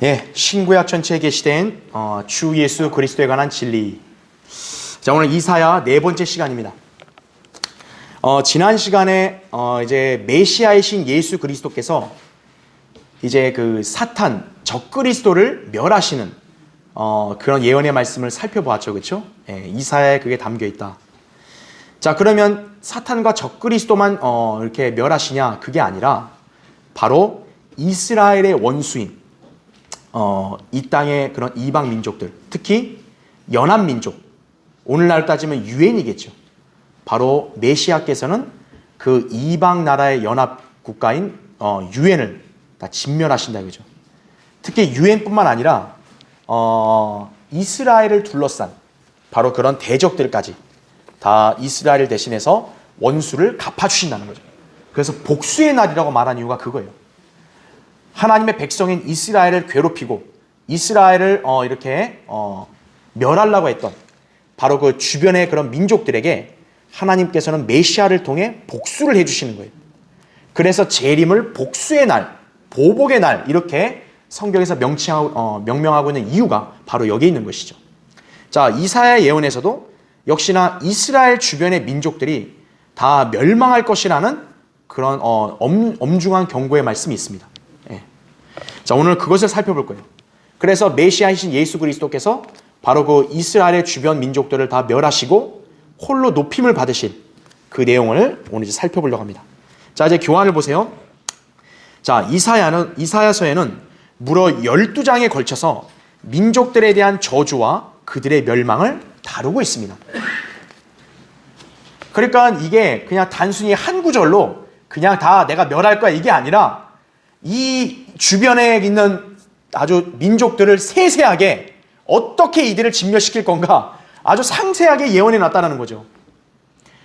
예, 신구약 전체에 게시된 주 예수 그리스도에 관한 진리. 자, 오늘 이사야 네 번째 시간입니다. 지난 시간에 이제 메시아이신 예수 그리스도께서 이제 그 사탄 적그리스도를 멸하시는 그런 예언의 말씀을 살펴보았죠, 그렇죠? 예, 이사야에 그게 담겨 있다. 자, 그러면 사탄과 적그리스도만 이렇게 멸하시냐? 그게 아니라 바로 이스라엘의 원수인 이 땅의 그런 이방 민족들, 특히 연합 민족, 오늘날 따지면 유엔이겠죠. 바로 메시아께서는 그 이방 나라의 연합 국가인 유엔을 다 진멸하신다 이거죠. 특히 유엔뿐만 아니라 이스라엘을 둘러싼 바로 그런 대적들까지 다 이스라엘을 대신해서 원수를 갚아주신다는 거죠. 그래서 복수의 날이라고 말한 이유가 그거예요. 하나님의 백성인 이스라엘을 괴롭히고 이스라엘을 이렇게 멸하려고 했던 바로 그 주변의 그런 민족들에게 하나님께서는 메시아를 통해 복수를 해주시는 거예요. 그래서 재림을 복수의 날, 보복의 날 이렇게 성경에서 명명하고 있는 이유가 바로 여기에 있는 것이죠. 자, 이사야 예언에서도 역시나 이스라엘 주변의 민족들이 다 멸망할 것이라는 그런 엄중한 경고의 말씀이 있습니다. 자, 오늘 그것을 살펴볼 거예요. 그래서 메시아이신 예수 그리스도께서 바로 그 이스라엘의 주변 민족들을 다 멸하시고 홀로 높임을 받으실 그 내용을 오늘 이제 살펴보려고 합니다. 자, 이제 교환을 보세요. 자, 이사야서에는 무려 12장에 걸쳐서 민족들에 대한 저주와 그들의 멸망을 다루고 있습니다. 그러니까 이게 그냥 단순히 한 구절로 그냥 다 내가 멸할 거야 이게 아니라 이 주변에 있는 아주 민족들을 세세하게 어떻게 이들을 진멸시킬 건가 아주 상세하게 예언해 놨다는 거죠.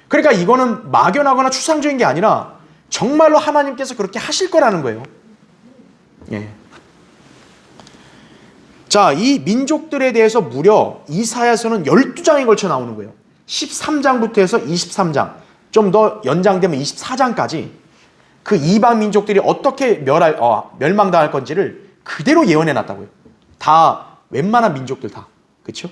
그러니까 이거는 막연하거나 추상적인 게 아니라 정말로 하나님께서 그렇게 하실 거라는 거예요. 예. 자, 이 민족들에 대해서 무려 이사야서는 12장에 걸쳐 나오는 거예요. 13장부터 해서 23장, 좀 더 연장되면 24장까지 그 이방 민족들이 어떻게 멸망당할 건지를 그대로 예언해 놨다고요. 다 웬만한 민족들 다. 그렇죠?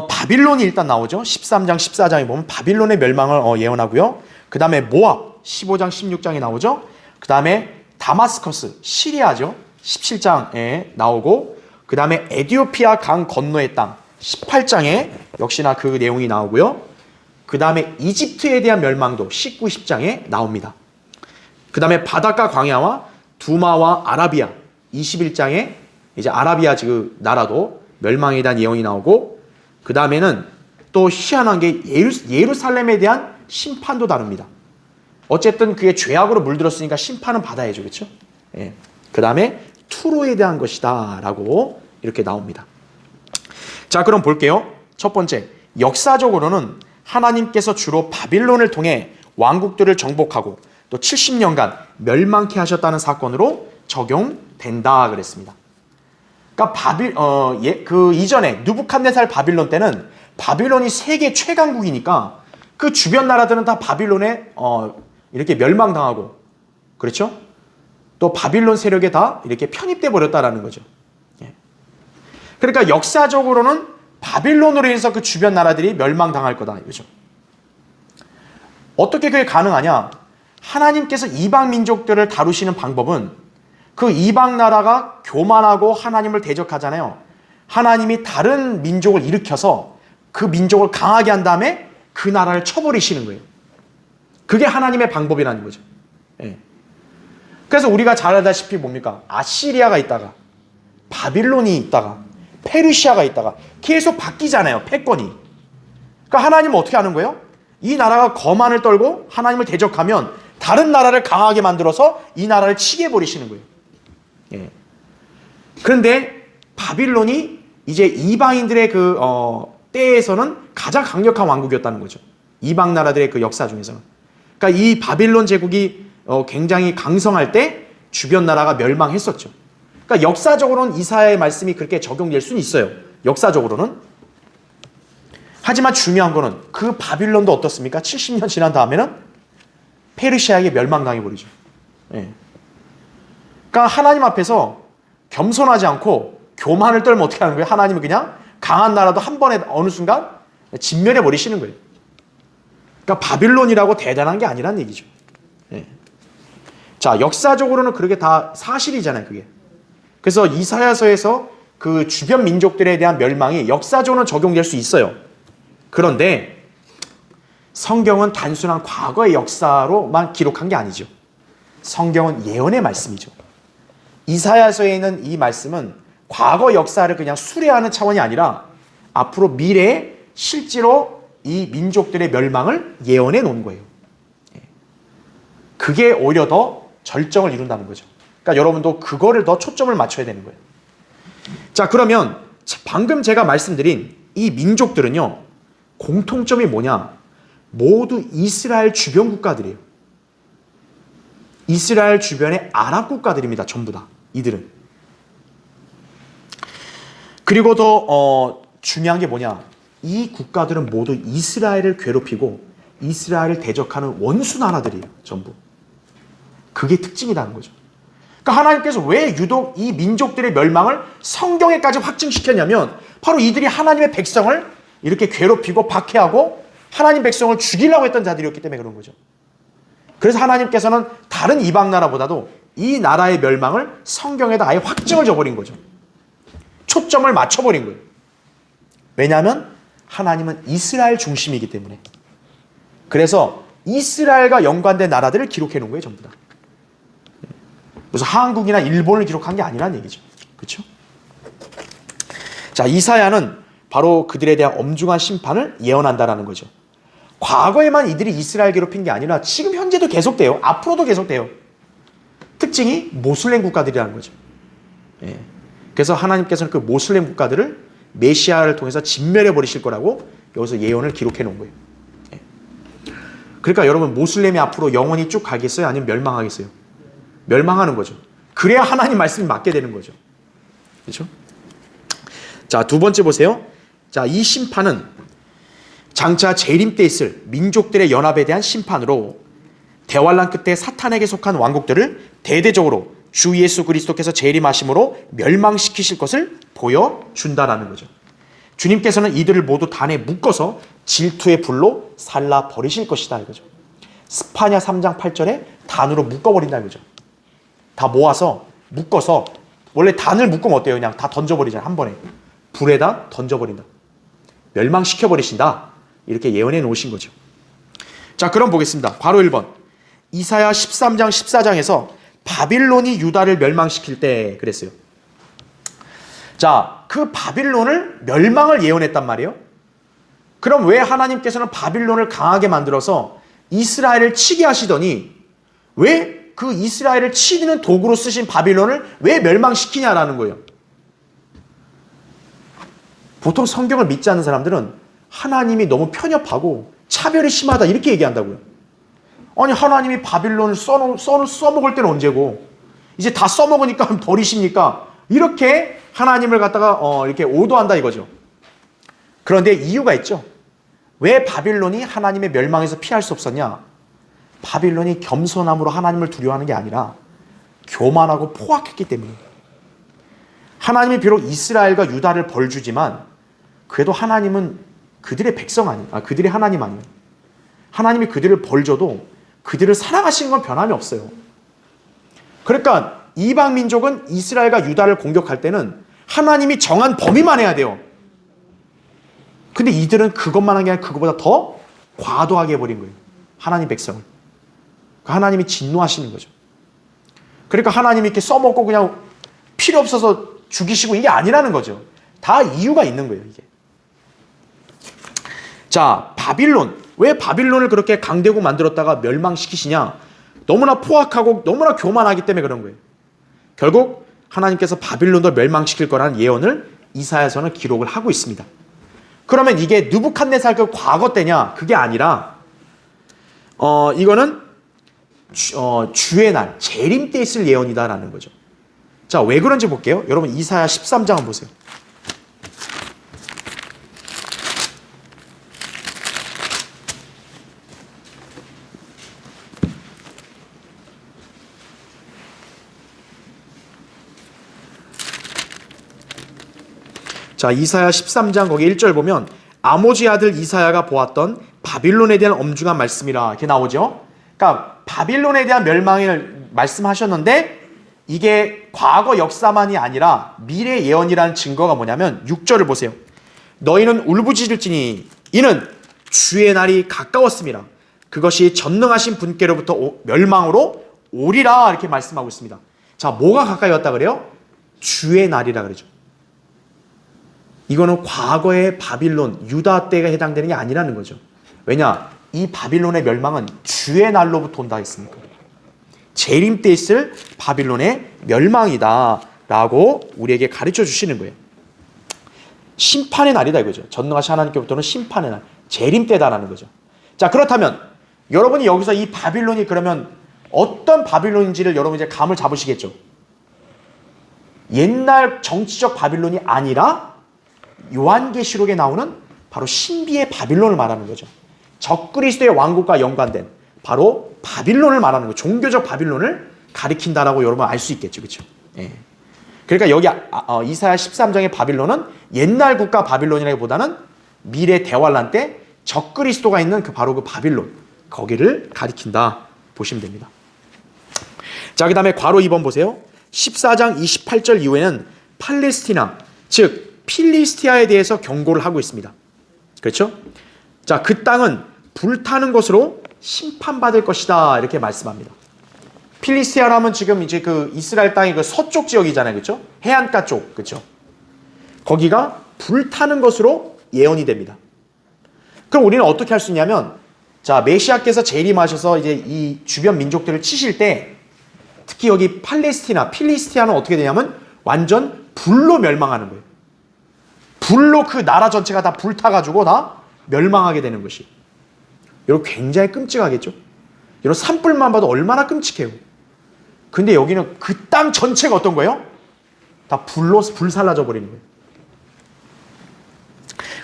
바빌론이 일단 나오죠. 13장, 14장에 보면 바빌론의 멸망을 예언하고요. 그 다음에 모압 15장, 16장에 나오죠. 그 다음에 다마스커스, 시리아죠. 17장에 나오고 그 다음에 에디오피아 강 건너의 땅 18장에 역시나 그 내용이 나오고요. 그 다음에 이집트에 대한 멸망도 19, 10장에 나옵니다. 그 다음에 바닷가 광야와 두마와 아라비아 21장에 이제 아라비아 그 나라도 멸망에 대한 예언이 나오고 그 다음에는 또 희한한 게 예루살렘에 대한 심판도 다룹니다. 어쨌든 그게 죄악으로 물들었으니까 심판은 받아야죠. 그렇죠? 예. 그 다음에 투로에 대한 것이다 라고 이렇게 나옵니다. 자, 그럼 볼게요. 첫 번째, 역사적으로는 하나님께서 주로 바빌론을 통해 왕국들을 정복하고 또 70년간 멸망케 하셨다는 사건으로 적용된다 그랬습니다. 그러니까 그 이전에 느부갓네살 바빌론 때는 바빌론이 세계 최강국이니까 그 주변 나라들은 다 바빌론에 이렇게 멸망당하고 그렇죠? 또 바빌론 세력에 다 이렇게 편입돼 버렸다라는 거죠. 예. 그러니까 역사적으로는 바빌론으로 인해서 그 주변 나라들이 멸망당할 거다 이거죠. 어떻게 그게 가능하냐? 하나님께서 이방 민족들을 다루시는 방법은 그 이방 나라가 교만하고 하나님을 대적하잖아요. 하나님이 다른 민족을 일으켜서 그 민족을 강하게 한 다음에 그 나라를 쳐버리시는 거예요. 그게 하나님의 방법이라는 거죠. 예. 그래서 우리가 잘 알다시피 뭡니까? 아시리아가 있다가 바빌론이 있다가 페르시아가 있다가 계속 바뀌잖아요. 패권이. 그러니까 하나님은 어떻게 하는 거예요? 이 나라가 거만을 떨고 하나님을 대적하면 다른 나라를 강하게 만들어서 이 나라를 치게 해버리시는 거예요. 예. 그런데 바빌론이 이제 이방인들의 그 때에서는 가장 강력한 왕국이었다는 거죠. 이방 나라들의 그 역사 중에서는. 그러니까 이 바빌론 제국이 굉장히 강성할 때 주변 나라가 멸망했었죠. 그러니까 역사적으로는 이사야의 말씀이 그렇게 적용될 수는 있어요. 역사적으로는. 하지만 중요한 거는 그 바빌론도 어떻습니까? 70년 지난 다음에는 페르시아에게 멸망당해버리죠. 예. 그러니까 하나님 앞에서 겸손하지 않고 교만을 떨면 어떻게 하는 거예요? 하나님은 그냥 강한 나라도 한 번에 어느 순간 진멸해 버리시는 거예요. 그러니까 바빌론이라고 대단한 게 아니란 얘기죠. 예. 자, 역사적으로는 그렇게 다 사실이잖아요, 그게. 그래서 이사야서에서 그 주변 민족들에 대한 멸망이 역사적으로는 적용될 수 있어요. 그런데 성경은 단순한 과거의 역사로만 기록한 게 아니죠. 성경은 예언의 말씀이죠. 이사야서에 있는 이 말씀은 과거 역사를 그냥 수레하는 차원이 아니라 앞으로 미래에 실제로 이 민족들의 멸망을 예언해 놓은 거예요. 그게 오히려 더 절정을 이룬다는 거죠. 그러니까 여러분도 그거를 더 초점을 맞춰야 되는 거예요. 자, 그러면 방금 제가 말씀드린 이 민족들은요, 공통점이 뭐냐? 모두 이스라엘 주변 국가들이에요. 이스라엘 주변의 아랍 국가들입니다. 전부 다. 이들은. 그리고 더 중요한 게 뭐냐? 이 국가들은 모두 이스라엘을 괴롭히고 이스라엘을 대적하는 원수 나라들이에요. 전부. 그게 특징이라는 거죠. 그러니까 하나님께서 왜 유독 이 민족들의 멸망을 성경에까지 확증시켰냐면 바로 이들이 하나님의 백성을 이렇게 괴롭히고 박해하고 하나님 백성을 죽이려고 했던 자들이었기 때문에 그런 거죠. 그래서 하나님께서는 다른 이방 나라보다도 이 나라의 멸망을 성경에다 아예 확증을 줘버린 거죠. 초점을 맞춰버린 거예요. 왜냐하면 하나님은 이스라엘 중심이기 때문에. 그래서 이스라엘과 연관된 나라들을 기록해 놓은 거예요. 전부 다. 그래서 한국이나 일본을 기록한 게 아니라는 얘기죠. 그렇죠? 자, 이사야는 바로 그들에 대한 엄중한 심판을 예언한다라는 거죠. 과거에만 이들이 이스라엘 괴롭힌 게 아니라 지금 현재도 계속돼요. 앞으로도 계속돼요. 특징이 모슬렘 국가들이라는 거죠. 예. 그래서 하나님께서는 그 모슬렘 국가들을 메시아를 통해서 진멸해 버리실 거라고 여기서 예언을 기록해 놓은 거예요. 예. 그러니까 여러분, 모슬렘이 앞으로 영원히 쭉 가겠어요? 아니면 멸망하겠어요? 멸망하는 거죠. 그래야 하나님 말씀이 맞게 되는 거죠. 그렇죠? 자, 두 번째 보세요. 자, 이 심판은 장차 재림 때 있을 민족들의 연합에 대한 심판으로 대환란 끝에 사탄에게 속한 왕국들을 대대적으로 주 예수 그리스도께서 재림하심으로 멸망시키실 것을 보여준다라는 거죠. 주님께서는 이들을 모두 단에 묶어서 질투의 불로 살라 버리실 것이다 이거죠. 스파냐 3장 8절에 단으로 묶어버린다 이거죠. 다 모아서 묶어서, 원래 단을 묶으면 어때요? 그냥 다 던져버리잖아요. 한 번에 불에다 던져버린다. 멸망시켜버리신다. 이렇게 예언해 놓으신 거죠. 자, 그럼 보겠습니다. 괄호 1번. 이사야 13장 14장에서 바빌론이 유다를 멸망시킬 때 그랬어요. 자, 그 바빌론을 멸망을 예언했단 말이에요. 그럼 왜 하나님께서는 바빌론을 강하게 만들어서 이스라엘을 치게 하시더니 왜 그 이스라엘을 치는 도구로 쓰신 바빌론을 왜 멸망시키냐라는 거예요. 보통 성경을 믿지 않는 사람들은 하나님이 너무 편협하고 차별이 심하다 이렇게 얘기한다고요. 아니, 하나님이 바빌론을 써먹을 때는 언제고 이제 다 써먹으니까 버리십니까? 이렇게 하나님을 갖다가 이렇게 오도한다 이거죠. 그런데 이유가 있죠. 왜 바빌론이 하나님의 멸망에서 피할 수 없었냐? 바빌론이 겸손함으로 하나님을 두려워하는 게 아니라 교만하고 포악했기 때문에. 하나님이 비록 이스라엘과 유다를 벌주지만 그래도 하나님은 그들의 백성 아니에요. 그들의 하나님 아니에요. 하나님이 그들을 벌줘도 그들을 사랑하시는 건 변함이 없어요. 그러니까 이방 민족은 이스라엘과 유다를 공격할 때는 하나님이 정한 범위만 해야 돼요. 근데 이들은 그것만 한 게 아니라 그것보다 더 과도하게 해버린 거예요. 하나님 백성을. 하나님이 진노하시는 거죠. 그러니까 하나님이 이렇게 써먹고 그냥 필요 없어서 죽이시고 이게 아니라는 거죠. 다 이유가 있는 거예요, 이게. 자, 바빌론. 왜 바빌론을 그렇게 강대국 만들었다가 멸망시키시냐? 너무나 포악하고 너무나 교만하기 때문에 그런 거예요. 결국 하나님께서 바빌론도 멸망시킬 거라는 예언을 이사야서는 기록을 하고 있습니다. 그러면 이게 느부갓네살 그 과거 때냐? 그게 아니라 이거는 주의 날, 재림 때 있을 예언이다라는 거죠. 자, 왜 그런지 볼게요. 여러분 이사야 13장을 보세요. 자, 이사야 13장 거기 1절 보면 아모지 아들 이사야가 보았던 바빌론에 대한 엄중한 말씀이라 이렇게 나오죠. 그러니까 바빌론에 대한 멸망을 말씀하셨는데 이게 과거 역사만이 아니라 미래 예언이라는 증거가 뭐냐면 6절을 보세요. 너희는 울부짖을지니 이는 주의 날이 가까웠습니다. 그것이 전능하신 분께로부터 멸망으로 오리라 이렇게 말씀하고 있습니다. 자, 뭐가 가까이 왔다 그래요? 주의 날이라 그러죠. 이거는 과거의 바빌론, 유다 때가 해당되는 게 아니라는 거죠. 왜냐? 이 바빌론의 멸망은 주의 날로부터 온다 했으니까. 재림 때 있을 바빌론의 멸망이다 라고 우리에게 가르쳐 주시는 거예요. 심판의 날이다 이거죠. 전능하신 하나님께로부터는 심판의 날, 재림 때다라는 거죠. 자, 그렇다면 여러분이 여기서 이 바빌론이 그러면 어떤 바빌론인지를 여러분 이제 감을 잡으시겠죠. 옛날 정치적 바빌론이 아니라 요한계시록에 나오는 바로 신비의 바빌론을 말하는 거죠. 적그리스도의 왕국과 연관된 바로 바빌론을 말하는 거예요. 종교적 바빌론을 가리킨다라고 여러분 알 수 있겠죠. 그렇죠? 예. 그러니까 여기 이사야 13장의 바빌론은 옛날 국가 바빌론이라기보다는 미래 대환란 때 적그리스도가 있는 바로 그 바빌론, 거기를 가리킨다 보시면 됩니다. 자, 그 다음에 괄호 2번 보세요. 14장 28절 이후에는 팔레스티나, 즉 필리스티아에 대해서 경고를 하고 있습니다. 그렇죠? 자, 그 땅은 불타는 것으로 심판받을 것이다 이렇게 말씀합니다. 필리스티아라면 지금 이제 그 이스라엘 땅의 그 서쪽 지역이잖아요. 그렇죠? 해안가 쪽. 그렇죠? 거기가 불타는 것으로 예언이 됩니다. 그럼 우리는 어떻게 할 수 있냐면, 자, 메시아께서 재림하셔서 이제 이 주변 민족들을 치실 때 특히 여기 팔레스티나, 필리스티아는 어떻게 되냐면 완전 불로 멸망하는 거예요. 불로 그 나라 전체가 다 불타가지고 다 멸망하게 되는 것이. 여러분 굉장히 끔찍하겠죠? 여러분 산불만 봐도 얼마나 끔찍해요. 근데 여기는 그 땅 전체가 어떤 거예요? 다 불로 불살라져 버리는 거예요.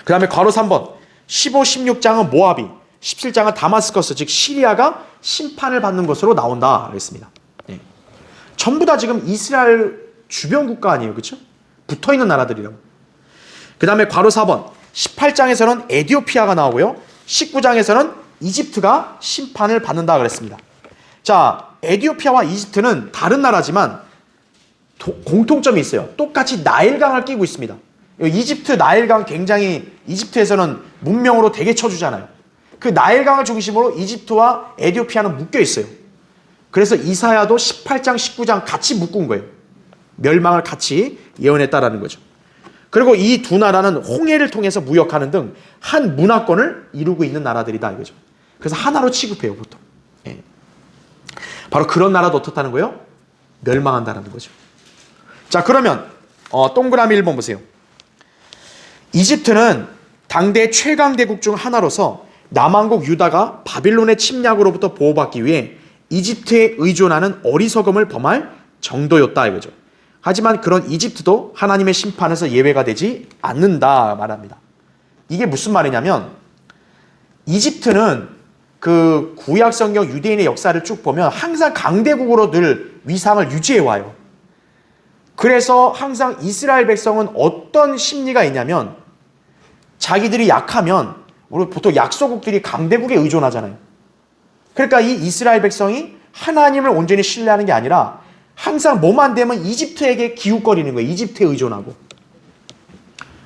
그 다음에 괄호 3번 15, 16장은 모압이, 17장은 다마스커스, 즉 시리아가 심판을 받는 것으로 나온다 그랬습니다. 네. 전부 다 지금 이스라엘 주변 국가 아니에요. 그렇죠? 붙어있는 나라들이라고. 그 다음에 괄호 4번 18장에서는 에디오피아가 나오고요. 19장에서는 이집트가 심판을 받는다 그랬습니다. 자, 에디오피아와 이집트는 다른 나라지만 공통점이 있어요. 똑같이 나일강을 끼고 있습니다. 이집트 나일강 굉장히 이집트에서는 문명으로 되게 쳐주잖아요. 그 나일강을 중심으로 이집트와 에디오피아는 묶여 있어요. 그래서 이사야도 18장, 19장 같이 묶은 거예요. 멸망을 같이 예언했다라는 거죠. 그리고 이 두 나라는 홍해를 통해서 무역하는 등 한 문화권을 이루고 있는 나라들이다 이거죠. 그래서 하나로 취급해요 보통. 예. 바로 그런 나라도 어떻다는 거예요? 멸망한다는 거죠. 자, 그러면 동그라미 1번 보세요. 이집트는 당대 최강 대국 중 하나로서 남왕국 유다가 바빌론의 침략으로부터 보호받기 위해 이집트에 의존하는 어리석음을 범할 정도였다 이거죠. 하지만 그런 이집트도 하나님의 심판에서 예외가 되지 않는다 말합니다. 이게 무슨 말이냐면 이집트는 그 구약 성경 유대인의 역사를 쭉 보면 항상 강대국으로 늘 위상을 유지해 와요. 그래서 항상 이스라엘 백성은 어떤 심리가 있냐면 자기들이 약하면 우리 보통 약소국들이 강대국에 의존하잖아요. 그러니까 이 이스라엘 백성이 하나님을 온전히 신뢰하는 게 아니라 항상 뭐만 되면 이집트에게 기웃거리는 거예요. 이집트에 의존하고.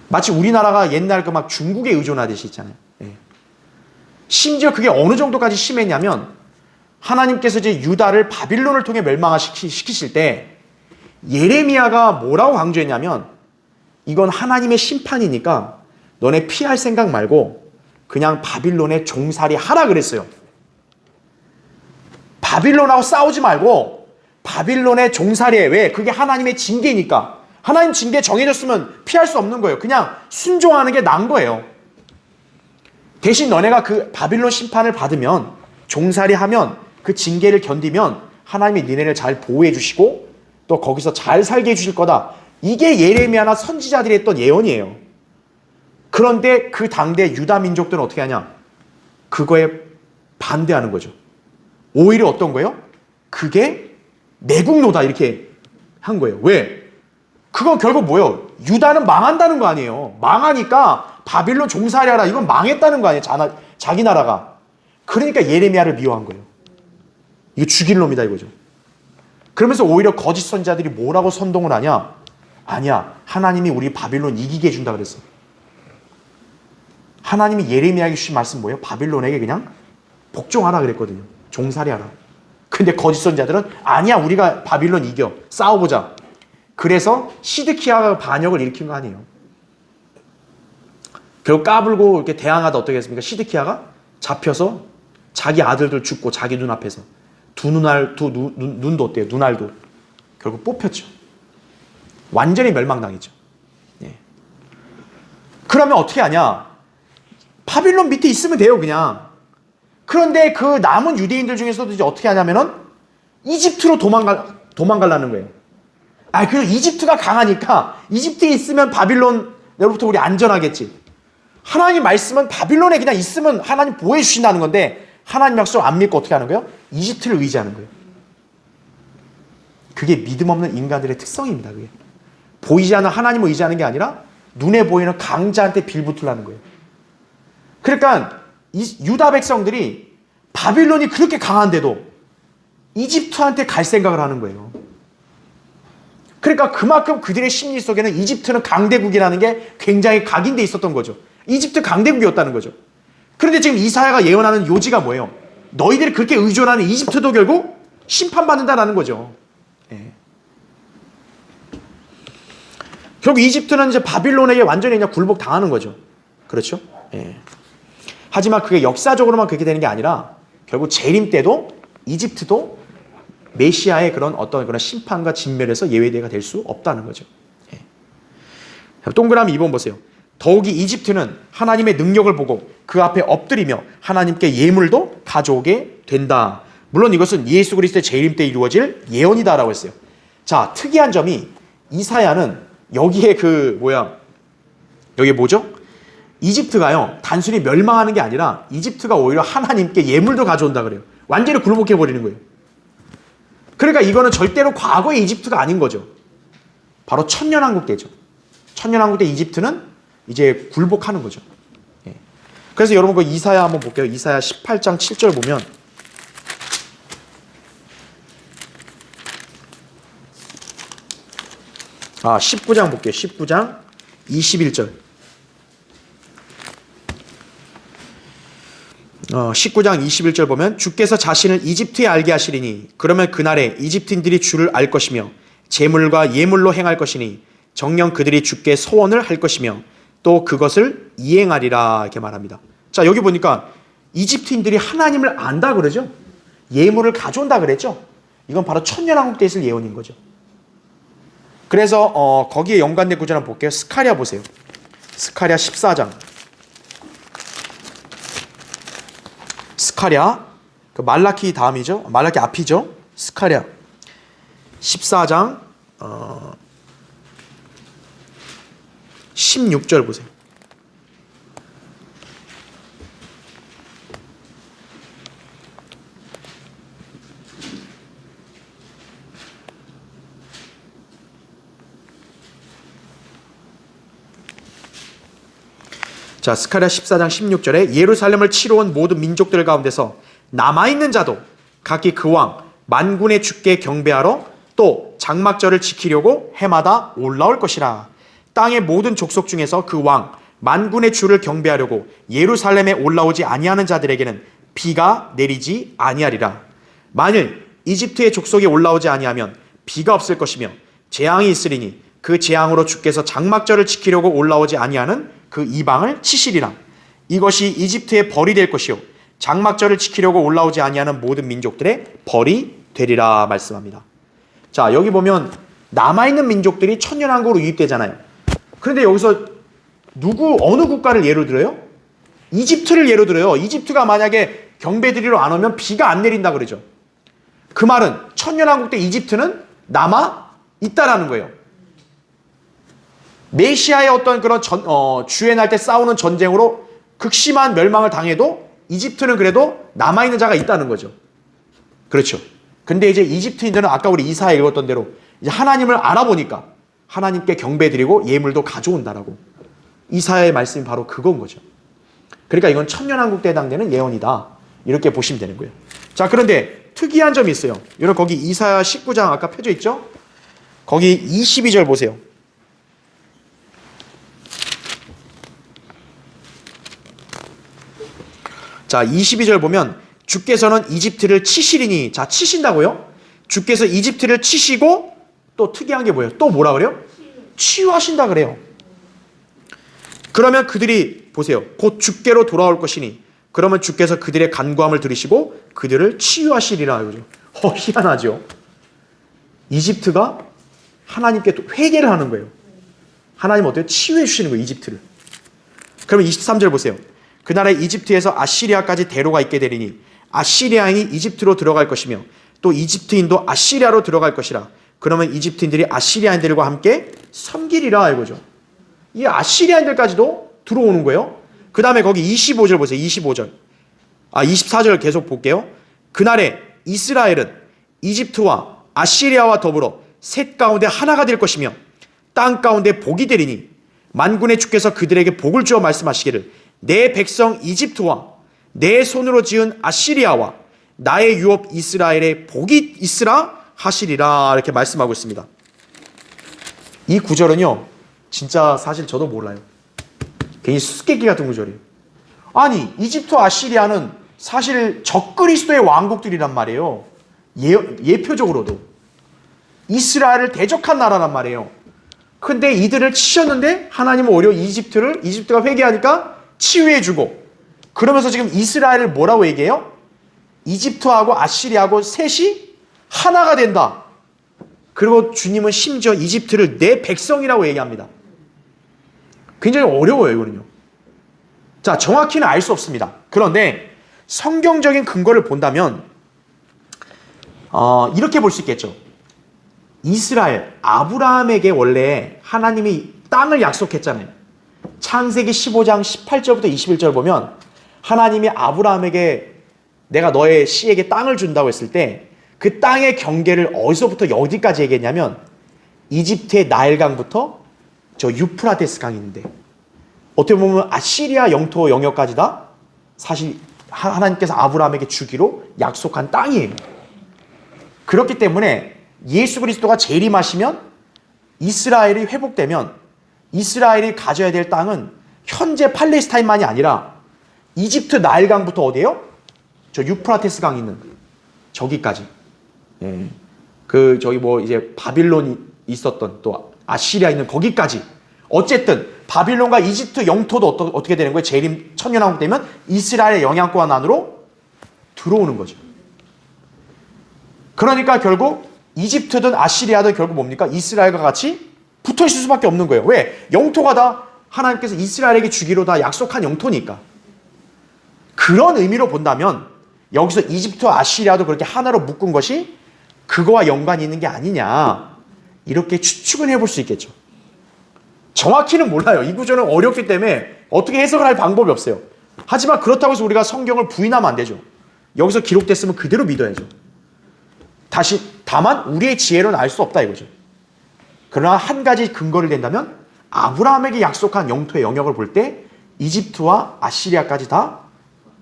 마치 우리나라가 옛날 그 막 중국에 의존하듯이 있잖아요. 예. 심지어 그게 어느 정도까지 심했냐면 하나님께서 이제 유다를 바빌론을 통해 멸망시키실 때 예레미야가 뭐라고 강조했냐면 이건 하나님의 심판이니까 너네 피할 생각 말고 그냥 바빌론에 종살이 하라 그랬어요. 바빌론하고 싸우지 말고 바빌론의 종살이에. 왜? 그게 하나님의 징계니까. 하나님 징계 정해졌으면 피할 수 없는 거예요. 그냥 순종하는 게 나은 거예요. 대신 너네가 그 바빌론 심판을 받으면 종살이하면 그 징계를 견디면 하나님이 니네를 잘 보호해 주시고 또 거기서 잘 살게 해주실 거다. 이게 예레미야나 선지자들이 했던 예언이에요. 그런데 그 당대 유다 민족들은 어떻게 하냐? 그거에 반대하는 거죠. 오히려 어떤 거예요? 그게 내국노다 이렇게 한 거예요. 왜? 그건 결국 뭐예요? 유다는 망한다는 거 아니에요. 망하니까 바빌론 종살이하라. 이건 망했다는 거 아니에요. 자기 나라가. 그러니까 예레미야를 미워한 거예요. 이거 죽일 놈이다 이거죠. 그러면서 오히려 거짓 선지자들이 뭐라고 선동을 하냐? 아니야. 하나님이 우리 바빌론 이기게 해준다 그랬어. 하나님이 예레미야에게 주신 말씀 뭐예요? 바빌론에게 그냥 복종하라 그랬거든요. 종살이하라. 근데 거짓 선지자들은 아니야. 우리가 바빌론 이겨. 싸워보자. 그래서 시드키야가 반역을 일으킨 거 아니에요. 결국 까불고 이렇게 대항하다 어떻게 했습니까? 시드키야가 잡혀서 자기 아들들 죽고 자기 눈앞에서 눈도 어때요? 눈알도 결국 뽑혔죠. 완전히 멸망당했죠. 예. 그러면 어떻게 하냐? 바빌론 밑에 있으면 돼요, 그냥. 그런데 그 남은 유대인들 중에서도 이제 어떻게 하냐면은 이집트로 도망가려는 거예요. 그래서 이집트가 강하니까 이집트에 있으면 바빌론으로부터 우리 안전하겠지. 하나님 말씀은 바빌론에 그냥 있으면 하나님 보호해 주신다는 건데 하나님 약속을 안 믿고 어떻게 하는 거예요? 이집트를 의지하는 거예요. 그게 믿음 없는 인간들의 특성입니다. 그게. 보이지 않는 하나님을 의지하는 게 아니라 눈에 보이는 강자한테 빌붙으려는 거예요. 그러니까 유다 백성들이 바빌론이 그렇게 강한데도 이집트한테 갈 생각을 하는 거예요. 그러니까 그만큼 그들의 심리 속에는 이집트는 강대국이라는 게 굉장히 각인돼 있었던 거죠. 이집트 강대국이었다는 거죠. 그런데 지금 이사야가 예언하는 요지가 뭐예요? 너희들이 그렇게 의존하는 이집트도 결국 심판받는다라는 거죠. 예. 결국 이집트는 이제 바빌론에게 완전히 그냥 굴복당하는 거죠. 그렇죠? 예. 하지만 그게 역사적으로만 그렇게 되는 게 아니라 결국 재림 때도 이집트도 메시아의 그런 어떤 그런 심판과 진멸에서 예외대가 될 수 없다는 거죠. 예. 동그라미 2번 보세요. 더욱이 이집트는 하나님의 능력을 보고 그 앞에 엎드리며 하나님께 예물도 가져오게 된다. 물론 이것은 예수 그리스도의 재림 때 이루어질 예언이다라고 했어요. 자, 특이한 점이 이사야는 여기에 여기 뭐죠? 이집트가요, 단순히 멸망하는 게 아니라 이집트가 오히려 하나님께 예물도 가져온다 그래요. 완전히 굴복해버리는 거예요. 그러니까 이거는 절대로 과거의 이집트가 아닌 거죠. 바로 천년왕국 때죠. 천년왕국 때 이집트는 이제 굴복하는 거죠. 예. 그래서 여러분 그 이사야 한번 볼게요. 이사야 18장 7절 보면 아, 19장 볼게요. 19장 21절. 19장 21절 보면 주께서 자신을 이집트에 알게 하시리니 그러면 그날에 이집트인들이 주를 알 것이며 제물과 예물로 행할 것이니 정녕 그들이 주께 소원을 할 것이며 또 그것을 이행하리라 이렇게 말합니다. 자, 여기 보니까 이집트인들이 하나님을 안다 그러죠. 예물을 가져온다 그랬죠. 이건 바로 천년왕국 때 있을 예언인 거죠. 그래서 거기에 연관된 구절 한번 볼게요. 스가랴 보세요. 스가랴 14장. 스가랴 그 말라키 다음이죠. 말라키 앞이죠. 스가랴 14장 16절 보세요. 자, 스가랴 14장 16절에 예루살렘을 치러 온 모든 민족들 가운데서 남아있는 자도 각기 그 왕 만군의 주께 경배하러 또 장막절을 지키려고 해마다 올라올 것이라. 땅의 모든 족속 중에서 그 왕 만군의 주를 경배하려고 예루살렘에 올라오지 아니하는 자들에게는 비가 내리지 아니하리라. 만일 이집트의 족속이 올라오지 아니하면 비가 없을 것이며 재앙이 있으리니 그 재앙으로 주께서 장막절을 지키려고 올라오지 아니하는 그 이방을 치시리라. 이것이 이집트의 벌이 될 것이요 장막절을 지키려고 올라오지 아니하는 모든 민족들의 벌이 되리라 말씀합니다. 자, 여기 보면 남아있는 민족들이 천년왕국으로 유입되잖아요. 그런데 여기서 어느 국가를 예로 들어요? 이집트를 예로 들어요. 이집트가 만약에 경배드리러 안 오면 비가 안 내린다 그러죠. 그 말은 천년왕국 때 이집트는 남아 있다라는 거예요. 메시아의 어떤 그런 주행할 때 싸우는 전쟁으로 극심한 멸망을 당해도 이집트는 그래도 남아있는 자가 있다는 거죠. 그렇죠. 근데 이제 이집트인들은 아까 우리 이사야 읽었던 대로 이제 하나님을 알아보니까 하나님께 경배드리고 예물도 가져온다라고. 이사야의 말씀이 바로 그건 거죠. 그러니까 이건 천년왕국 때 해당되는 예언이다. 이렇게 보시면 되는 거예요. 자, 그런데 특이한 점이 있어요. 여러분 거기 이사야 19장 아까 펴져 있죠? 거기 22절 보세요. 자, 22절 보면 주께서는 이집트를 치시리니. 자, 치신다고요? 주께서 이집트를 치시고 또 특이한 게 뭐예요? 또 뭐라 그래요? 치유하신다 그래요. 그러면 그들이 보세요. 곧 주께로 돌아올 것이니 그러면 주께서 그들의 간구함을 들으시고 그들을 치유하시리라. 이거죠. 희한하죠. 이집트가 하나님께 또 회개를 하는 거예요. 하나님 어때요? 치유해 주시는 거예요. 이집트를. 그러면 23절 보세요. 그날에 이집트에서 아시리아까지 대로가 있게 되리니 아시리아인이 이집트로 들어갈 것이며 또 이집트인도 아시리아로 들어갈 것이라. 그러면 이집트인들이 아시리아인들과 함께 섬기리라 이거죠. 이 아시리아인들까지도 들어오는 거예요. 그 다음에 거기 25절 보세요. 24절 계속 볼게요. 그날에 이스라엘은 이집트와 아시리아와 더불어 셋 가운데 하나가 될 것이며 땅 가운데 복이 되리니 만군의 주께서 그들에게 복을 주어 말씀하시기를 내 백성 이집트와 내 손으로 지은 아시리아와 나의 유업 이스라엘에 복이 있으라 하시리라. 이렇게 말씀하고 있습니다. 이 구절은요, 진짜 사실 저도 몰라요. 괜히 수수께끼 같은 구절이에요. 아니, 이집트 아시리아는 사실 적그리스도의 왕국들이란 말이에요. 예표적으로도 이스라엘을 대적한 나라란 말이에요. 근데 이들을 치셨는데 하나님은 오히려 이집트가 회개하니까 치유해주고, 그러면서 지금 이스라엘을 뭐라고 얘기해요? 이집트하고 아시리아하고 셋이 하나가 된다. 그리고 주님은 심지어 이집트를 내 백성이라고 얘기합니다. 굉장히 어려워요, 이거는요. 자, 정확히는 알 수 없습니다. 그런데 성경적인 근거를 본다면 이렇게 볼 수 있겠죠. 이스라엘, 아브라함에게 원래 하나님이 땅을 약속했잖아요. 창세기 15장 18절부터 21절 보면 하나님이 아브라함에게 내가 너의 씨에게 땅을 준다고 했을 때 그 땅의 경계를 어디서부터 어디까지 얘기했냐면 이집트의 나일강부터 저 유프라테스 강이 있는데, 어떻게 보면 아시리아 영토 영역까지 다 사실 하나님께서 아브라함에게 주기로 약속한 땅이에요. 그렇기 때문에 예수 그리스도가 재림하시면 이스라엘이 회복되면 이스라엘이 가져야 될 땅은 현재 팔레스타인만이 아니라 이집트 나일강부터 어디예요? 저 유프라테스 강이 있는 저기까지. 예. 저기 이제 바빌론이 있었던 또 아시리아 있는 거기까지. 어쨌든 바빌론과 이집트 영토도 어떻게 되는 거예요? 재림 천년왕국 되면 이스라엘의 영향권 안으로 들어오는 거죠. 그러니까 결국 이집트든 아시리아든 결국 뭡니까? 이스라엘과 같이 붙어 있을 수밖에 없는 거예요. 왜? 영토가 다 하나님께서 이스라엘에게 주기로 다 약속한 영토니까. 그런 의미로 본다면 여기서 이집트와 아시리아도 그렇게 하나로 묶은 것이 그거와 연관이 있는 게 아니냐, 이렇게 추측은 해볼 수 있겠죠. 정확히는 몰라요. 이 구조는 어렵기 때문에 어떻게 해석을 할 방법이 없어요. 하지만 그렇다고 해서 우리가 성경을 부인하면 안 되죠. 여기서 기록됐으면 그대로 믿어야죠. 다만 우리의 지혜로는 알 수 없다 이거죠. 그러나 한 가지 근거를 댄다면 아브라함에게 약속한 영토의 영역을 볼 때 이집트와 아시리아까지 다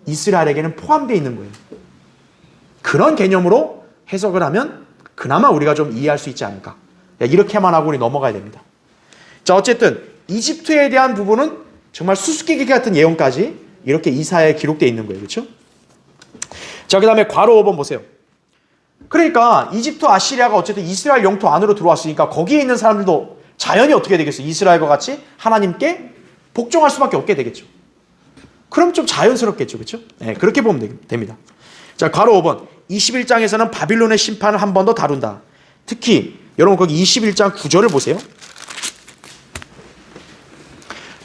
이스라엘에게는 포함되어 있는 거예요. 그런 개념으로 해석을 하면 그나마 우리가 좀 이해할 수 있지 않을까. 이렇게만 하고 우리 넘어가야 됩니다. 자, 어쨌든 이집트에 대한 부분은 정말 수수께끼 같은 예언까지 이렇게 이사야에 기록되어 있는 거예요. 그렇죠? 자, 그 다음에 괄호 5번 보세요. 그러니까 이집트 아시리아가 어쨌든 이스라엘 영토 안으로 들어왔으니까 거기에 있는 사람들도 자연히 어떻게 되겠어요? 이스라엘과 같이 하나님께 복종할 수밖에 없게 되겠죠. 그럼 좀 자연스럽겠죠. 그렇죠? 네, 그렇게 보면 됩니다. 자, 괄호 5번. 21장에서는 바빌론의 심판을 한 번 더 다룬다. 특히 여러분 거기 21장 9절을 보세요.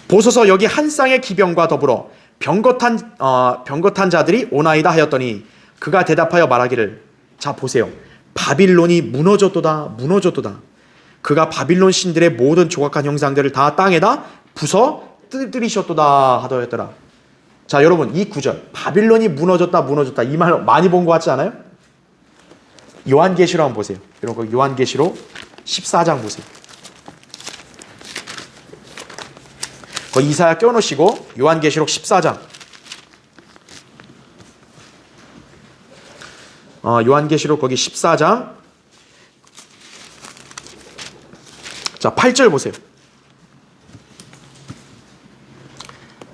보소서 여기 한 쌍의 기병과 더불어 병거탄 자들이 오나이다 하였더니 그가 대답하여 말하기를, 자 보세요. 바빌론이 무너졌도다 무너졌도다. 그가 바빌론 신들의 모든 조각한 형상들을 다 땅에다 부숴 뜯으리셨도다 하더였더라. 자, 여러분 이 구절 바빌론이 무너졌다 무너졌다 이 말 많이 본 것 같지 않아요? 요한계시록 한번 보세요. 여러분 요한계시록 14장 보세요. 거기 이사야 껴놓으시고 요한계시록 14장. 요한계시록 거기 14장. 자, 8절 보세요.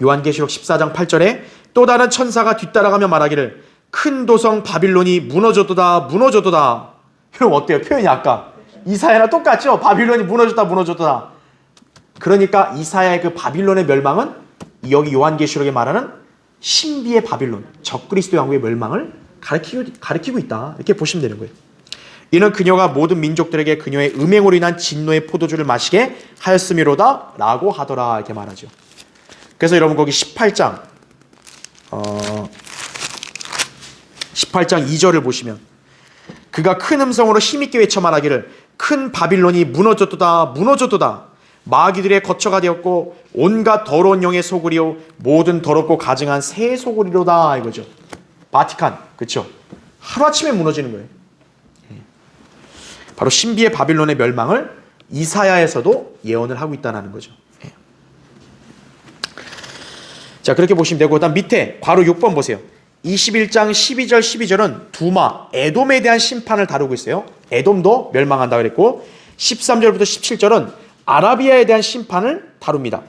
요한계시록 14장 8절에 또 다른 천사가 뒤따라가며 말하기를 큰 도성 바빌론이 무너졌도다 무너졌도다. 그럼 어때요? 표현이 아까 이사야랑 똑같죠? 바빌론이 무너졌다 무너졌도다. 그러니까 이사야의 그 바빌론의 멸망은 여기 요한계시록에 말하는 신비의 바빌론, 적그리스도 왕국의 멸망을 가리키고 있다. 이렇게 보시면 되는 거예요. 이는 그녀가 모든 민족들에게 그녀의 음행으로 인한 진노의 포도주를 마시게 하였음이로다 라고 하더라. 이렇게 말하죠. 그래서 여러분 거기 18장 2절을 보시면 그가 큰 음성으로 힘있게 외쳐 말하기를 큰 바빌론이 무너졌도다 무너졌도다. 마귀들의 거처가 되었고 온갖 더러운 영의 소굴이요 모든 더럽고 가증한 새 소굴이로다 이거죠. 바티칸, 그렇죠? 하루아침에 무너지는 거예요. 바로 신비의 바빌론의 멸망을 이사야에서도 예언을 하고 있다는 거죠. 자, 그렇게 보시면 되고, 그다음 밑에 바로 6번 보세요. 21장 12절 12절은 두마, 에돔에 대한 심판을 다루고 있어요. 에돔도 멸망한다 그랬고 13절부터 17절은 아라비아에 대한 심판을 다룹니다.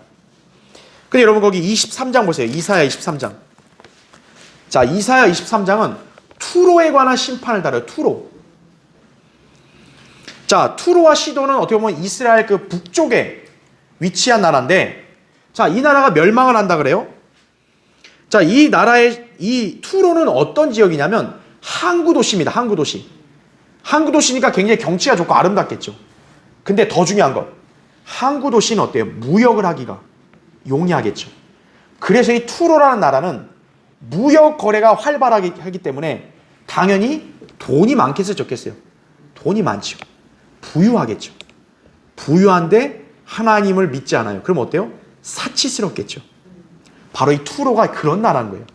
근데 여러분 거기 23장 보세요. 이사야 23장. 자, 이사야 23장은 투로에 관한 심판을 다뤄요. 투로. 자, 투로와 시도는 어떻게 보면 이스라엘 그 북쪽에 위치한 나라인데, 자, 이 나라가 멸망을 한다 그래요. 자, 이 나라의 이 투로는 어떤 지역이냐면 항구 도시입니다. 항구 도시. 항구 도시니까 굉장히 경치가 좋고 아름답겠죠. 근데 더 중요한 것, 항구 도시는 어때요? 무역을 하기가 용이하겠죠. 그래서 이 투로라는 나라는 무역 거래가 활발하게 하기 때문에 당연히 돈이 많겠어요, 적겠어요? 돈이 많죠. 부유하겠죠. 부유한데 하나님을 믿지 않아요. 그럼 어때요? 사치스럽겠죠. 바로 이 투로가 그런 나라인 거예요.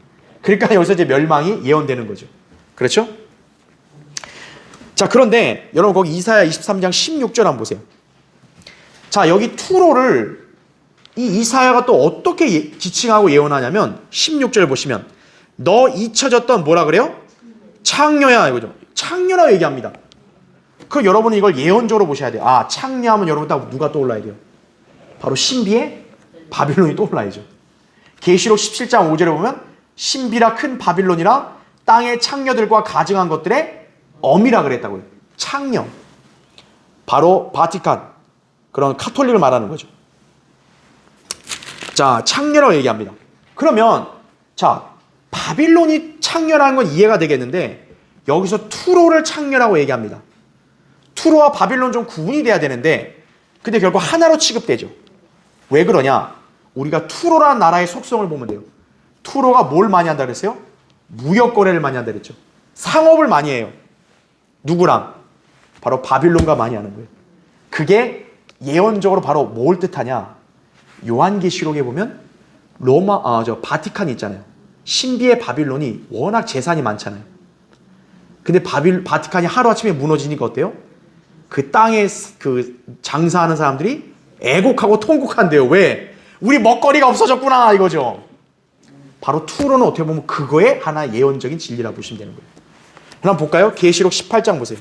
그러니까 여기서 이제 멸망이 예언되는 거죠. 그렇죠? 자, 그런데 여러분 거기 이사야 23장 16절 한번 보세요. 자, 여기 투로를 이 이사야가 또 어떻게 지칭하고 예언하냐면 16절 보시면 너 잊혀졌던 뭐라 그래요? 창녀야 이거죠. 창녀라고 얘기합니다. 그럼 여러분은 이걸 예언적으로 보셔야 돼요. 아, 창녀하면 여러분 딱 누가 떠올라야 돼요? 바로 신비의 바빌론이 떠올라야죠. 계시록 17장 5절에 보면 신비라 큰 바빌론이라 땅의 창녀들과 가증한 것들의 엄이라 그랬다고요. 창녀. 바로 바티칸. 그런 카톨릭을 말하는 거죠. 자, 창녀라고 얘기합니다. 그러면 자, 바빌론이 창녀라는 건 이해가 되겠는데 여기서 투로를 창녀라고 얘기합니다. 투로와 바빌론 좀 구분이 돼야 되는데 근데 결국 하나로 취급되죠. 왜 그러냐? 우리가 투로라는 나라의 속성을 보면 돼요. 투로가 뭘 많이 한다 그랬어요? 무역 거래를 많이 한다 그랬죠. 상업을 많이 해요. 누구랑? 바로 바빌론과 많이 하는 거예요. 그게 예언적으로 바로 뭘 뜻하냐? 요한계시록에 보면 바티칸이 있잖아요. 신비의 바빌론이 워낙 재산이 많잖아요. 근데 바티칸이 하루아침에 무너지니까 어때요? 그 땅에 그 장사하는 사람들이 애곡하고 통곡한대요. 왜? 우리 먹거리가 없어졌구나 이거죠. 바로 투로는 어떻게 보면 그거의 하나의 예언적인 진리라고 보시면 되는 거예요. 그럼 볼까요? 계시록 18장 보세요.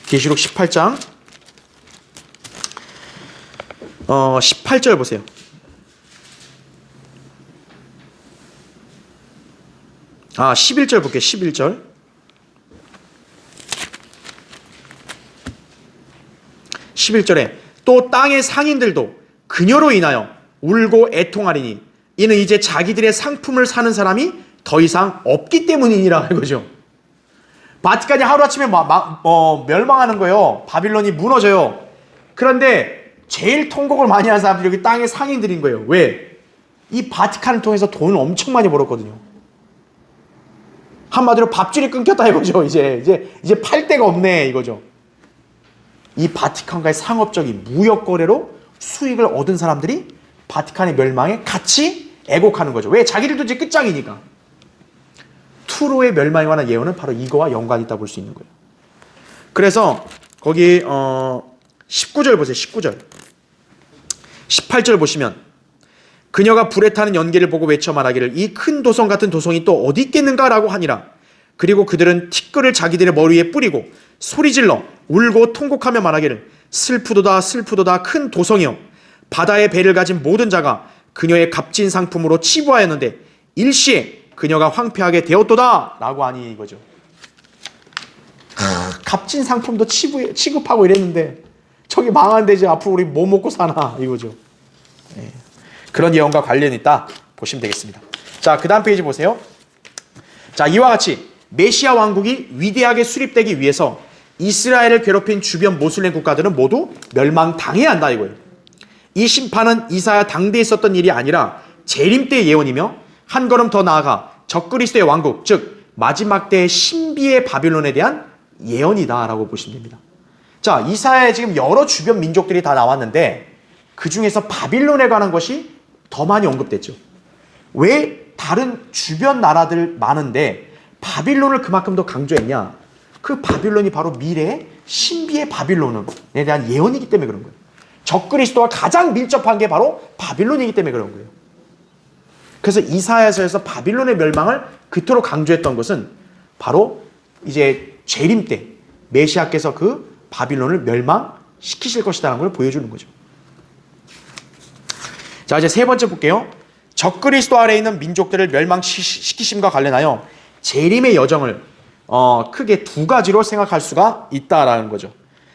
계시록 18장 18절 보세요. 아, 11절 볼게요. 11절. 11절에 또 땅의 상인들도 그녀로 인하여 울고 애통하리니 이는 이제 자기들의 상품을 사는 사람이 더 이상 없기 때문이니라 이거죠. 바티칸이 하루아침에 멸망하는 거예요. 바빌론이 무너져요. 그런데 제일 통곡을 많이 하는 사람들이 여기 땅의 상인들인 거예요. 왜? 이 바티칸을 통해서 돈을 엄청 많이 벌었거든요. 한마디로 밥줄이 끊겼다 이거죠. 이제 팔 데가 없네 이거죠. 이 바티칸과의 상업적인 무역 거래로 수익을 얻은 사람들이 바티칸의 멸망에 같이 애곡하는 거죠. 왜? 자기들도 이제 끝장이니까. 앞으로의 멸망에 관한 예언은 바로 이거와 연관이 있다 볼 수 있는 거예요. 그래서 거기 19절 보세요. 19절. 18절 보시면 그녀가 불에 타는 연기를 보고 외쳐 말하기를 이 큰 도성 같은 도성이 또 어디 있겠는가라고 하니라. 그리고 그들은 티끌을 자기들의 머리 위에 뿌리고 소리질러 울고 통곡하며 말하기를 슬프도다 슬프도다 큰 도성이여 바다의 배를 가진 모든 자가 그녀의 값진 상품으로 치부하였는데 일시에 그녀가 황폐하게 되었도다 라고 하니 이거죠. 값진 상품도 취급하고 이랬는데 저기 망한데 이제 앞으로 우리 뭐 먹고 사나 이거죠. 네. 그런 예언과 관련이 있다 보시면 되겠습니다. 자, 그 다음 페이지 보세요. 자, 이와 같이 메시아 왕국이 위대하게 수립되기 위해서 이스라엘을 괴롭힌 주변 모슬렘 국가들은 모두 멸망당해야 한다 이거예요. 이 심판은 이사야 당대에 있었던 일이 아니라 재림 때의 예언이며 한 걸음 더 나아가 적그리스도의 왕국, 즉 마지막 때의 신비의 바빌론에 대한 예언이다라고 보시면 됩니다. 자, 이사야에 지금 여러 주변 민족들이 다 나왔는데 그 중에서 바빌론에 관한 것이 더 많이 언급됐죠. 왜 다른 주변 나라들 많은데 바빌론을 그만큼 더 강조했냐? 그 바빌론이 바로 미래의 신비의 바빌론에 대한 예언이기 때문에 그런 거예요. 적그리스도와 가장 밀접한 게 바로 바빌론이기 때문에 그런 거예요. 그래서 이사야서에서 바빌론의 멸망을 그토록 강조했던 것은 바로 이제 재림 때 메시아께서 그 바빌론을 멸망시키실 것이라는 걸 보여주는 거죠. 자, 이제 세 번째 볼게요. 적그리스도 아래에 있는 민족들을 멸망시키심과 관련하여 재림의 여정을 크게 두 가지로 생각할 수가 있다라는 거죠.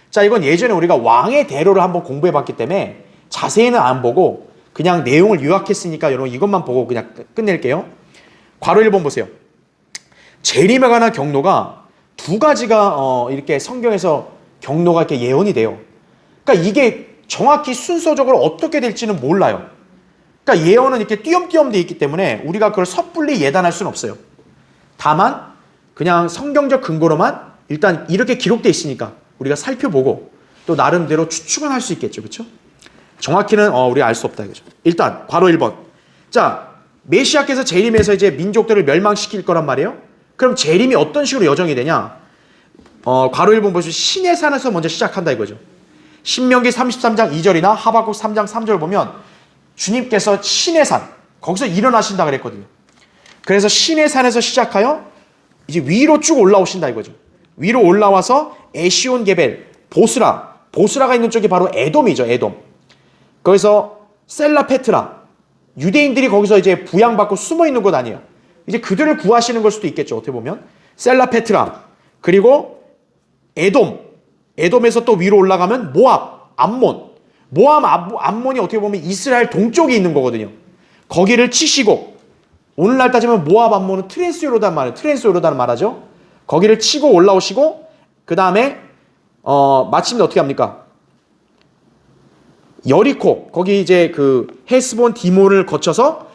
자, 이건 예전에 우리가 왕의 대로를 한번 공부해 봤기 때문에 자세히는 안 보고 그냥 내용을 요약했으니까 여러분 이것만 보고 그냥 끝낼게요. 괄호 1번 보세요. 재림에 관한 경로가 두 가지가 이렇게 성경에서 경로가 이렇게 예언이 돼요. 그러니까 이게 정확히 순서적으로 어떻게 될지는 몰라요. 그러니까 예언은 이렇게 띄엄띄엄 되어 있기 때문에 우리가 그걸 섣불리 예단할 수는 없어요. 다만 그냥 성경적 근거로만 일단 이렇게 기록되어 있으니까 우리가 살펴보고 또 나름대로 추측은 할 수 있겠죠. 그렇죠? 정확히는 우리가 알 수 없다 이거죠. 일단 괄호 1번. 자, 메시아께서 재림해서 이제 민족들을 멸망시킬 거란 말이에요. 그럼 재림이 어떤 식으로 여정이 되냐? 괄호 1번 보시면 신의 산에서 먼저 시작한다 이거죠. 신명기 33장 2절이나 하박국 3장 3절 보면 주님께서 신의 산, 거기서 일어나신다 그랬거든요. 그래서 신의 산에서 시작하여 이제 위로 쭉 올라오신다 이거죠. 위로 올라와서 에시온 게벨, 보스라가 있는 쪽이 바로 에돔이죠. 에돔. 거기서 셀라페트라, 유대인들이 거기서 이제 부양받고 숨어 있는 곳 아니에요. 이제 그들을 구하시는 걸 수도 있겠죠. 어떻게 보면 셀라페트라, 그리고 에돔에서 또 위로 올라가면 모압, 암몬이 어떻게 보면 이스라엘 동쪽에 있는 거거든요. 거기를 치시고 오늘날 따지면 모압, 암몬은 트랜스요르단 말하죠. 거기를 치고 올라오시고 그 다음에 마침내 어떻게 합니까? 여리코, 거기 이제 그 헤스본 디몬을 거쳐서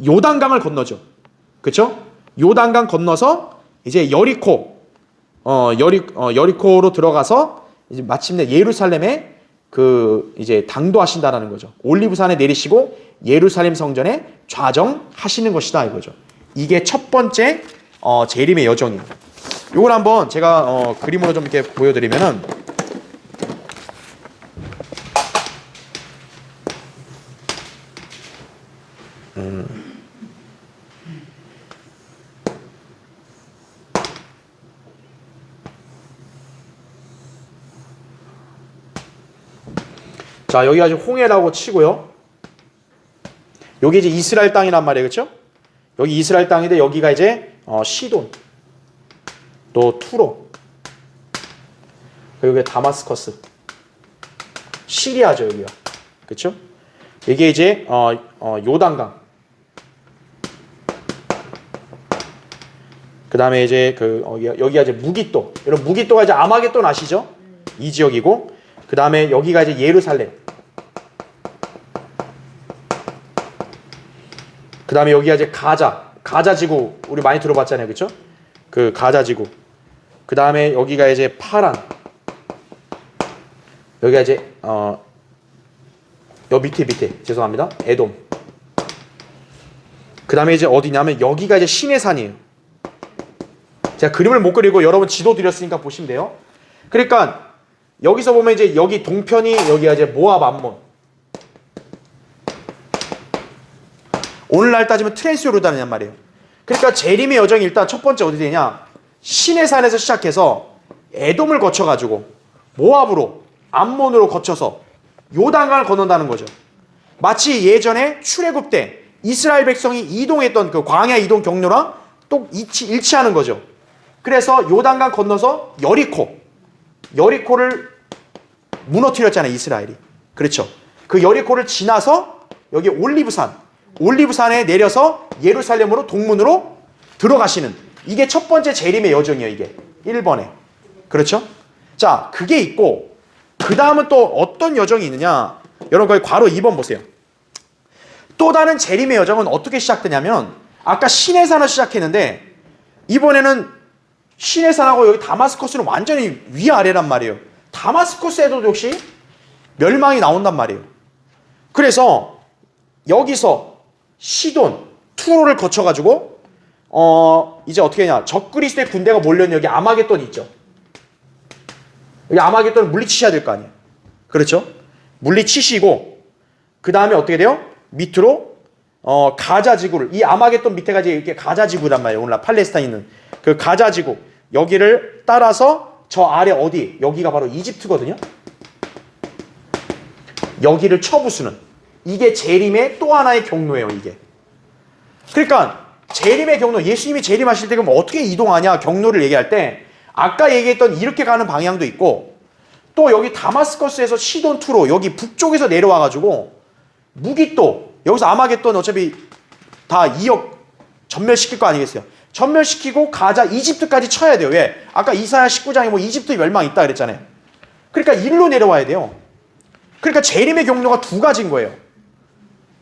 요단강을 건너죠. 그렇죠? 요단강 건너서 이제 여리코로 들어가서 이제 마침내 예루살렘에 그 이제 당도하신다라는 거죠. 올리브산에 내리시고 예루살렘 성전에 좌정하시는 것이다 이거죠. 이게 첫 번째 재림의 여정이에요. 이걸 한번 제가 그림으로 좀 이렇게 보여드리면은 자, 여기가 지금 홍해라고 치고요. 여기 이제 이스라엘 땅이란 말이에요. 그렇죠? 여기 이스라엘 땅인데 여기가 이제 시돈, 또 투로, 그리고 여기 다마스커스, 시리아죠 여기가. 그렇죠? 이게 이제 요단강. 그 다음에 이제 여기가 이제 무기또. 여러분 무기또가 이제 아마겟돈 아시죠? 이 지역이고, 그 다음에 여기가 이제 예루살렘. 그 다음에 여기가 이제 가자 지구 우리 많이 들어봤잖아요, 그렇죠? 그 가자 지구. 그 다음에 여기가 이제 파란. 여기가 이제 여 밑에 죄송합니다. 에돔. 그 다음에 이제 어디냐면 여기가 이제 신의 산이에요. 제가 그림을 못 그리고 여러분 지도 드렸으니까 보시면 돼요. 그러니까 여기서 보면 이제 여기 동편이 여기가 이제 모압 암몬. 오늘날 따지면 트랜스요르단이란 말이에요. 그러니까 재림의 여정이 일단 첫 번째 어디 되냐? 시내산에서 시작해서 에돔을 거쳐가지고 모압으로 암몬으로 거쳐서 요단강을 건넌다는 거죠. 마치 예전에 출애굽 때 이스라엘 백성이 이동했던 그 광야 이동 경로랑 또 일치하는 거죠. 그래서 요단강 건너서 여리코를 무너뜨렸잖아요, 이스라엘이. 그렇죠. 그 여리코를 지나서 여기 올리브산에 내려서 예루살렘으로 동문으로 들어가시는, 이게 첫 번째 재림의 여정이에요, 이게 1번에. 그렇죠? 자, 그게 있고 그 다음은 또 어떤 여정이 있느냐? 여러분 거기 괄호 2번 보세요. 또 다른 재림의 여정은 어떻게 시작되냐면, 아까 시내산을 시작했는데 이번에는 시내산하고 여기 다마스커스는 완전히 위아래란 말이에요. 다마스커스에도 역시 멸망이 나온단 말이에요. 그래서 여기서 시돈, 투로를 거쳐가지고 이제 어떻게 하냐, 적그리스도의 군대가 몰려있는 여기 아마겟돈이 있죠. 여기 아마겟돈을 물리치셔야 될 거 아니에요. 그렇죠? 물리치시고 그 다음에 어떻게 돼요? 밑으로 가자 지구를, 이 아마겟돈 밑에가 이제 이렇게 가자 지구란 말이에요. 오늘날 팔레스타인에 있는 그 가자 지구, 여기를 따라서 저 아래 어디, 여기가 바로 이집트거든요. 여기를 쳐부수는, 이게 재림의 또 하나의 경로예요, 이게. 그러니까 재림의 경로, 예수님이 재림하실 때 그럼 어떻게 이동하냐, 경로를 얘기할 때 아까 얘기했던 이렇게 가는 방향도 있고, 또 여기 다마스커스에서 시돈 투로 여기 북쪽에서 내려와가지고 무기또, 여기서 아마겟돈 어차피 다 2억 전멸시킬 거 아니겠어요? 전멸시키고 가자 이집트까지 쳐야 돼요. 왜? 아까 이사야 19장에 뭐 이집트 멸망 있다 그랬잖아요. 그러니까 일로 내려와야 돼요. 그러니까 재림의 경로가 두 가지인 거예요.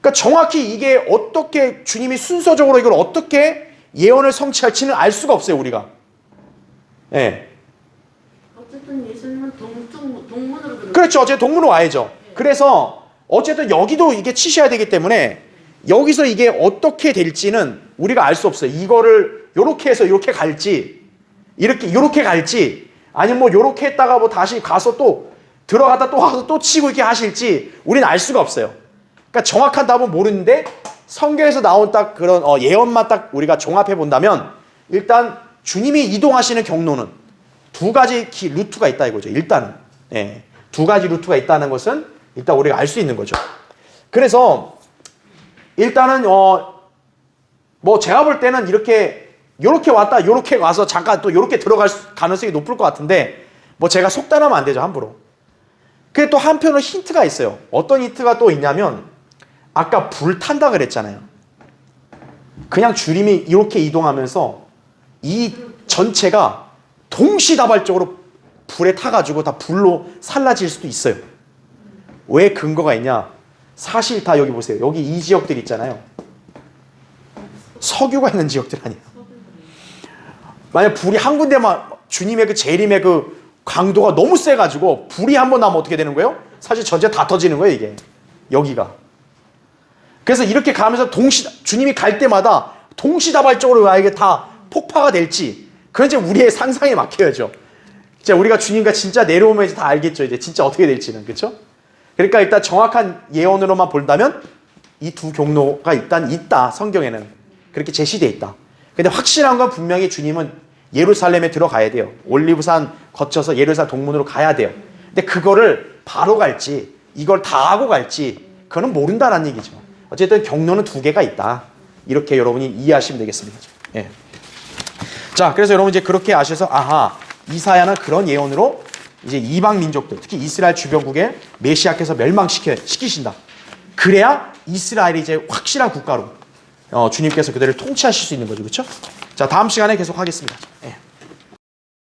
그러니까 정확히 이게 어떻게 주님이 순서적으로 이걸 어떻게 예언을 성취할지는 알 수가 없어요, 우리가. 예. 네. 어쨌든 예수님은 동문으로 그렇죠. 어쨌든 동문으로 와야죠. 네. 그래서 어쨌든 여기도 이게 치셔야 되기 때문에 여기서 이게 어떻게 될지는 우리가 알 수 없어요. 이거를 요렇게 해서 요렇게 갈지, 요렇게 갈지, 아니면 뭐 요렇게 했다가 뭐 다시 가서 또 들어갔다 또 와서 또 치고 이렇게 하실지 우리는 알 수가 없어요. 그러니까 정확한 답은 모르는데 성경에서 나온 딱 그런 예언만 딱 우리가 종합해 본다면, 일단 주님이 이동하시는 경로는 두 가지 루트가 있다 이거죠. 일단은. 예, 두 가지 루트가 있다는 것은 일단 우리가 알 수 있는 거죠. 그래서 일단은 뭐 제가 볼 때는 요렇게 왔다 요렇게 와서 잠깐 또 요렇게 들어갈 가능성이 높을 것 같은데, 뭐 제가 속단하면 안 되죠, 함부로. 근데 또 한편으로 힌트가 있어요. 어떤 힌트가 또 있냐면, 아까 불 탄다 그랬잖아요. 그냥 주님이 이렇게 이동하면서 이 전체가 동시다발적으로 불에 타가지고 다 불로 살라질 수도 있어요. 왜 근거가 있냐? 사실 다 여기 보세요. 여기 이 지역들 있잖아요. 석유가 있는 지역들 아니에요. 만약 불이 한 군데만, 주님의 그 재림의 그 강도가 너무 세가지고 불이 한 번 나면 어떻게 되는 거예요? 사실 전체 다 터지는 거예요, 이게. 여기가. 그래서 이렇게 가면서 주님이 갈 때마다 동시다발적으로 와 이게 다 폭파가 될지, 그건 이제 우리의 상상에 맡겨야죠. 이제 우리가 주님과 진짜 내려오면 이제 다 알겠죠. 이제 진짜 어떻게 될지는. 그렇죠? 그러니까 일단 정확한 예언으로만 본다면 이 두 경로가 일단 있다. 성경에는 그렇게 제시되어 있다. 근데 확실한 건 분명히 주님은 예루살렘에 들어가야 돼요. 올리브산 거쳐서 예루살렘 동문으로 가야 돼요. 근데 그거를 바로 갈지, 이걸 다 하고 갈지, 그거는 모른다는 얘기죠. 어쨌든 경로는 두 개가 있다. 이렇게 여러분이 이해하시면 되겠습니다. 예. 자, 그래서 여러분 이제 그렇게 아셔서, 아하, 이사야는 그런 예언으로 이제 이방 민족들, 특히 이스라엘 주변국에 메시아께서 멸망시키신다. 그래야 이스라엘이 이제 확실한 국가로 주님께서 그들을 통치하실 수 있는 거죠. 그렇죠? 자, 다음 시간에 계속 하겠습니다. 예.